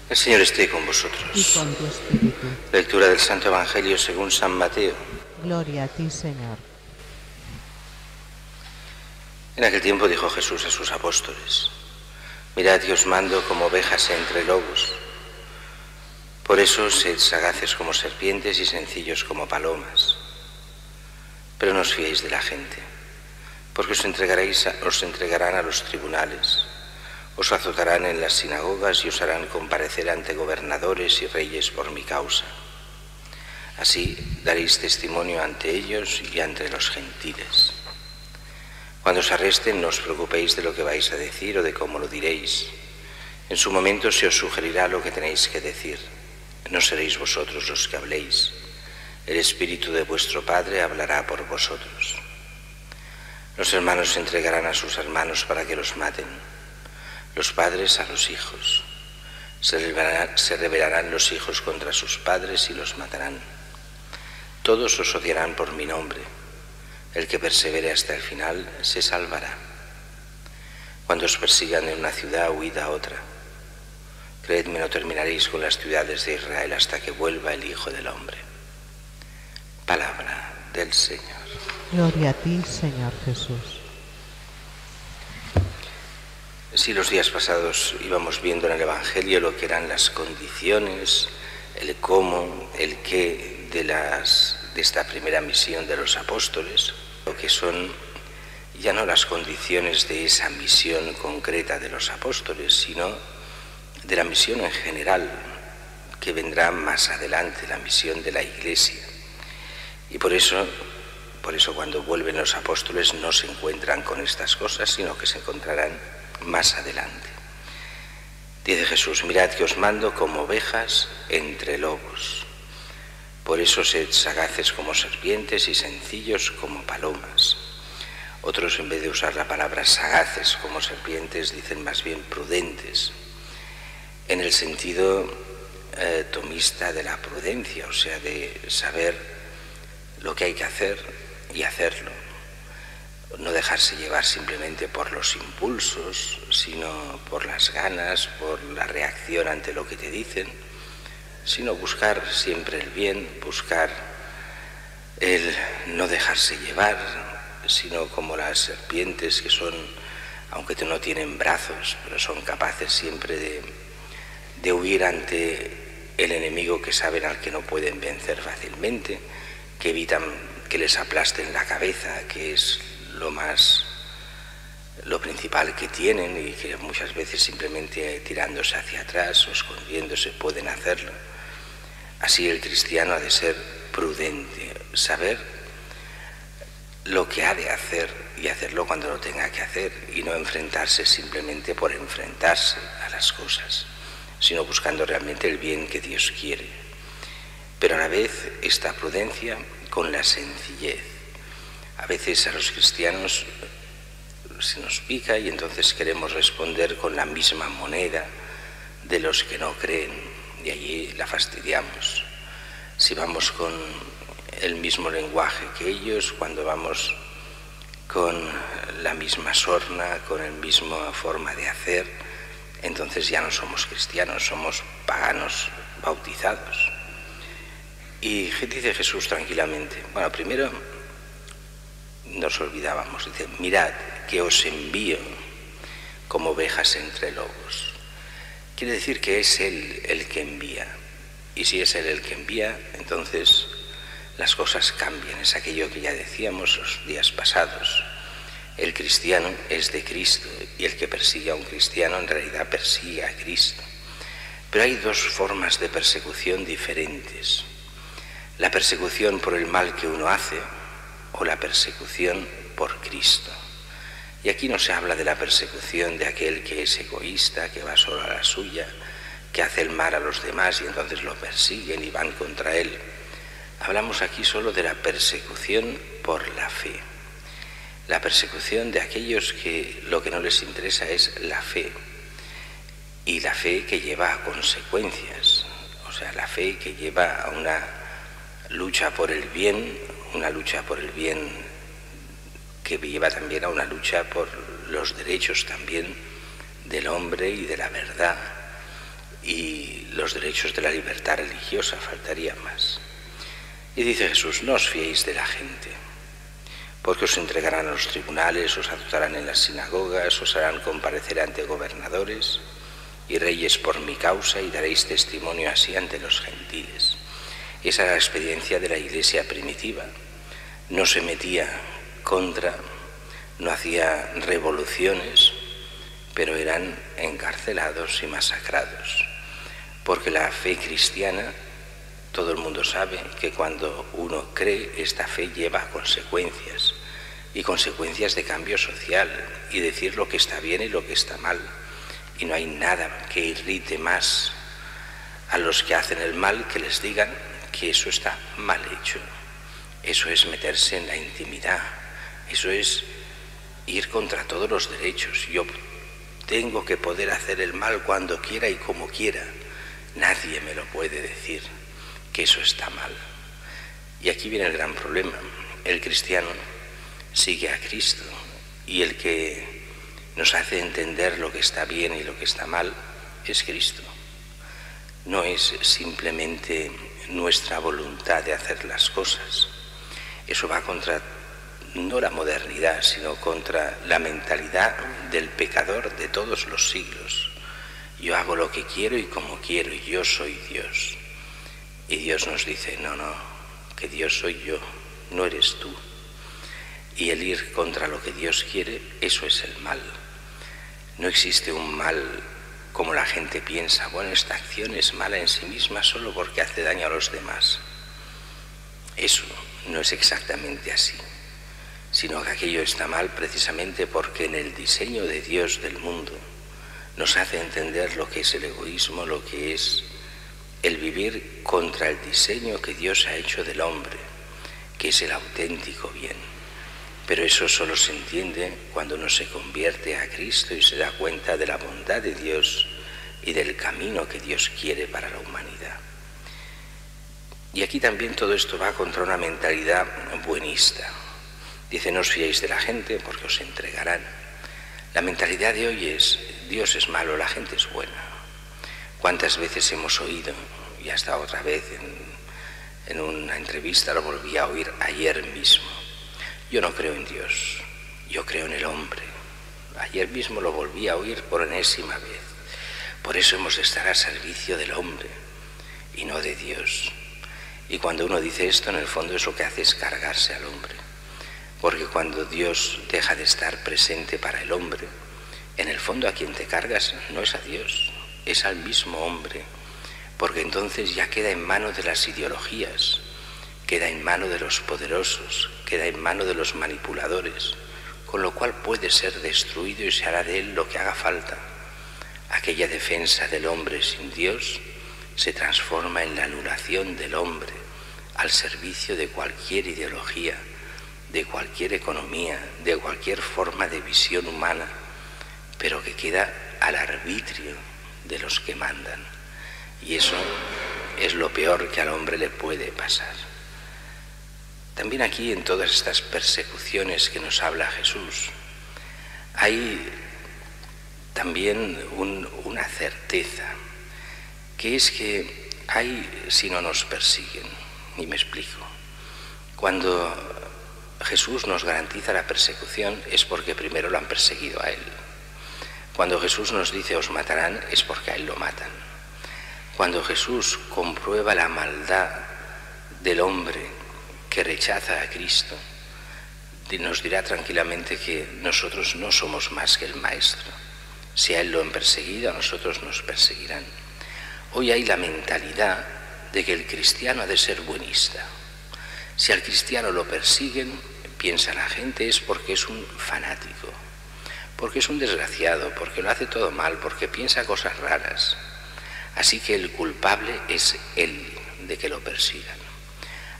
El Señor esté con y vosotros. con tu espíritu. Lectura del Santo Evangelio según San Mateo. Gloria a ti, Señor. En aquel tiempo dijo Jesús a sus apóstoles: Mirad que os mando como ovejas entre lobos. Por eso sed sagaces como serpientes y sencillos como palomas. Pero no os fiéis de la gente, porque os entregarán a los tribunales, os azotarán en las sinagogas y os harán comparecer ante gobernadores y reyes por mi causa. Así daréis testimonio ante ellos y ante los gentiles. Cuando os arresten, no os preocupéis de lo que vais a decir o de cómo lo diréis. En su momento se os sugerirá lo que tenéis que decir. No seréis vosotros los que habléis. El Espíritu de vuestro Padre hablará por vosotros. Los hermanos entregarán a sus hermanos para que los maten, los padres a los hijos. Se rebelarán los hijos contra sus padres y los matarán. Todos os odiarán por mi nombre. El que persevere hasta el final se salvará. Cuando os persigan en una ciudad, huid a otra. Creedme, no terminaréis con las ciudades de Israel hasta que vuelva el Hijo del Hombre. Palabra del Señor. Gloria a ti, Señor Jesús. Si los días pasados íbamos viendo en el Evangelio lo que eran las condiciones, el cómo, el qué de esta primera misión de los apóstoles, lo que son ya no las condiciones de esa misión concreta de los apóstoles, sino de la misión en general, que vendrá más adelante, la misión de la Iglesia. Y por eso cuando vuelven los apóstoles no se encuentran con estas cosas, sino que se encontrarán más adelante. Dice Jesús: mirad que os mando como ovejas entre lobos. Por eso sed sagaces como serpientes y sencillos como palomas. Otros, en vez de usar la palabra sagaces como serpientes, dicen más bien prudentes, en el sentido tomista de la prudencia, o sea, de saber lo que hay que hacer y hacerlo. No dejarse llevar simplemente por los impulsos, sino por las ganas, por la reacción ante lo que te dicen, sino buscar siempre el bien, buscar el no dejarse llevar, sino como las serpientes que son, aunque no tienen brazos, pero son capaces siempre de huir ante el enemigo que saben al que no pueden vencer fácilmente, que evitan que les aplasten la cabeza, que es lo principal que tienen, y que muchas veces simplemente tirándose hacia atrás o escondiéndose pueden hacerlo. Así el cristiano ha de ser prudente, saber lo que ha de hacer y hacerlo cuando lo tenga que hacer, y no enfrentarse simplemente por enfrentarse a las cosas, sino buscando realmente el bien que Dios quiere. Pero a la vez esta prudencia con la sencillez. A veces a los cristianos se nos pica y entonces queremos responder con la misma moneda de los que no creen, y allí la fastidiamos. Si vamos con el mismo lenguaje que ellos, cuando vamos con la misma sorna, con la misma forma de hacer, entonces ya no somos cristianos, somos paganos bautizados. Y dice Jesús tranquilamente, bueno, primero nos olvidábamos, dice: mirad que os envío como ovejas entre lobos. Quiere decir que es Él el que envía, y si es Él el que envía, entonces las cosas cambian. Es aquello que ya decíamos los días pasados: el cristiano es de Cristo, y el que persigue a un cristiano en realidad persigue a Cristo. Pero hay dos formas de persecución diferentes: la persecución por el mal que uno hace, o la persecución por Cristo. Y aquí no se habla de la persecución de aquel que es egoísta, que va solo a la suya, que hace el mal a los demás y entonces lo persiguen y van contra él. Hablamos aquí solo de la persecución por la fe. La persecución de aquellos que lo que no les interesa es la fe. Y la fe que lleva a consecuencias, o sea, la fe que lleva a una lucha por el bien, una lucha por el bien que lleva también a una lucha por los derechos también del hombre y de la verdad. y los derechos de la libertad religiosa, faltaría más. Y dice Jesús, no os fiéis de la gente, porque os entregarán a los tribunales, os azotarán en las sinagogas, os harán comparecer ante gobernadores y reyes por mi causa y daréis testimonio así ante los gentiles. Esa era la experiencia de la Iglesia primitiva. No se metía contra, no hacía revoluciones, pero eran encarcelados y masacrados. Porque la fe cristiana, todo el mundo sabe que cuando uno cree, esta fe lleva consecuencias, y consecuencias de cambio social, y decir lo que está bien y lo que está mal. Y no hay nada que irrite más a los que hacen el mal que les digan que eso está mal hecho. Eso es meterse en la intimidad, eso es ir contra todos los derechos. Yo tengo que poder hacer el mal cuando quiera y como quiera. Nadie me lo puede decir que eso está mal. Y aquí viene el gran problema. El cristiano sigue a Cristo, y el que nos hace entender lo que está bien y lo que está mal es Cristo. No es simplemente nuestra voluntad de hacer las cosas. Eso va contra, no la modernidad, sino contra la mentalidad del pecador de todos los siglos. Yo hago lo que quiero y como quiero, y yo soy Dios. Y Dios nos dice, no, que Dios soy yo, no eres tú. Y el ir contra lo que Dios quiere, eso es el mal. No existe un mal como la gente piensa, bueno, esta acción es mala en sí misma solo porque hace daño a los demás. Eso no es exactamente así, sino que aquello está mal precisamente porque en el diseño de Dios del mundo nos hace entender lo que es el egoísmo, lo que es el vivir contra el diseño que Dios ha hecho del hombre, que es el auténtico bien. Pero eso solo se entiende cuando uno se convierte a Cristo y se da cuenta de la bondad de Dios y del camino que Dios quiere para la humanidad. Y aquí también todo esto va contra una mentalidad buenista. Dice, no os fiéis de la gente porque os entregarán. La mentalidad de hoy es, Dios es malo, la gente es buena. ¿Cuántas veces hemos oído, y hasta otra vez en una entrevista lo volví a oír ayer mismo, yo no creo en Dios, yo creo en el hombre. Ayer mismo lo volví a oír por enésima vez. Por eso hemos de estar al servicio del hombre y no de Dios. Y cuando uno dice esto, en el fondo es lo que hace es cargarse al hombre. Porque cuando Dios deja de estar presente para el hombre, en el fondo a quien te cargas no es a Dios, es al mismo hombre. Porque entonces ya queda en manos de las ideologías, queda en manos de los poderosos, queda en manos de los manipuladores, con lo cual puede ser destruido y se hará de él lo que haga falta. Aquella defensa del hombre sin Dios se transforma en la anulación del hombre al servicio de cualquier ideología, de cualquier economía, de cualquier forma de visión humana, pero que queda al arbitrio de los que mandan. Y eso es lo peor que al hombre le puede pasar. También aquí, en todas estas persecuciones que nos habla Jesús, hay también una certeza, que es que hay si no nos persiguen. Y me explico. Cuando Jesús nos garantiza la persecución es porque primero lo han perseguido a él. Cuando Jesús nos dice os matarán es porque a él lo matan. Cuando Jesús comprueba la maldad del hombre que rechaza a Cristo, nos dirá tranquilamente que nosotros no somos más que el Maestro. Si a él lo han perseguido, a nosotros nos perseguirán. Hoy hay la mentalidad de que el cristiano ha de ser buenista. Si al cristiano lo persiguen, piensa la gente, es porque es un fanático, porque es un desgraciado, porque lo hace todo mal, porque piensa cosas raras. Así que el culpable es él de que lo persigan.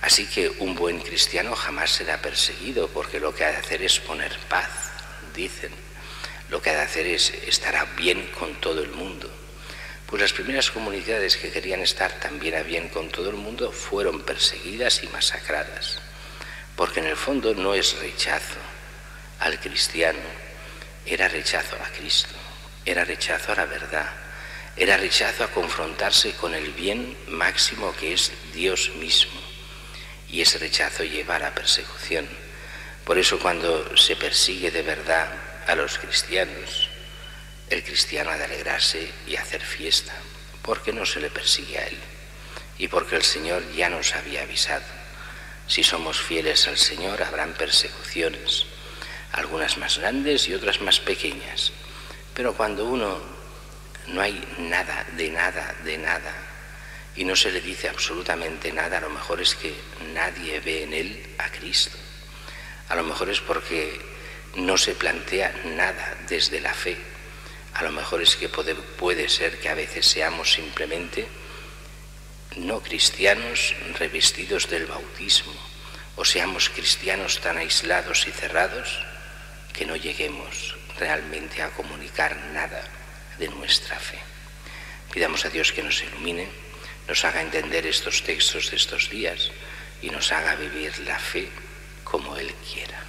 Así que un buen cristiano jamás será perseguido, porque lo que ha de hacer es poner paz, dicen. Lo que ha de hacer es estar bien con todo el mundo. Pues las primeras comunidades que querían estar también a bien con todo el mundo fueron perseguidas y masacradas, porque en el fondo no es rechazo al cristiano, era rechazo a Cristo, era rechazo a la verdad, era rechazo a confrontarse con el bien máximo que es Dios mismo, y ese rechazo lleva a la persecución. Por eso cuando se persigue de verdad a los cristianos, el cristiano ha de alegrarse y hacer fiesta, porque no se le persigue a él, y porque el Señor ya nos había avisado. Si somos fieles al Señor habrán persecuciones, algunas más grandes y otras más pequeñas, pero cuando uno no hay nada, y no se le dice absolutamente nada, a lo mejor es que nadie ve en él a Cristo. A lo mejor es porque no se plantea nada desde la fe. A lo mejor es que puede ser que a veces seamos simplemente no cristianos revestidos del bautismo, o seamos cristianos tan aislados y cerrados que no lleguemos realmente a comunicar nada de nuestra fe. Pidamos a Dios que nos ilumine, nos haga entender estos textos de estos días y nos haga vivir la fe como Él quiera.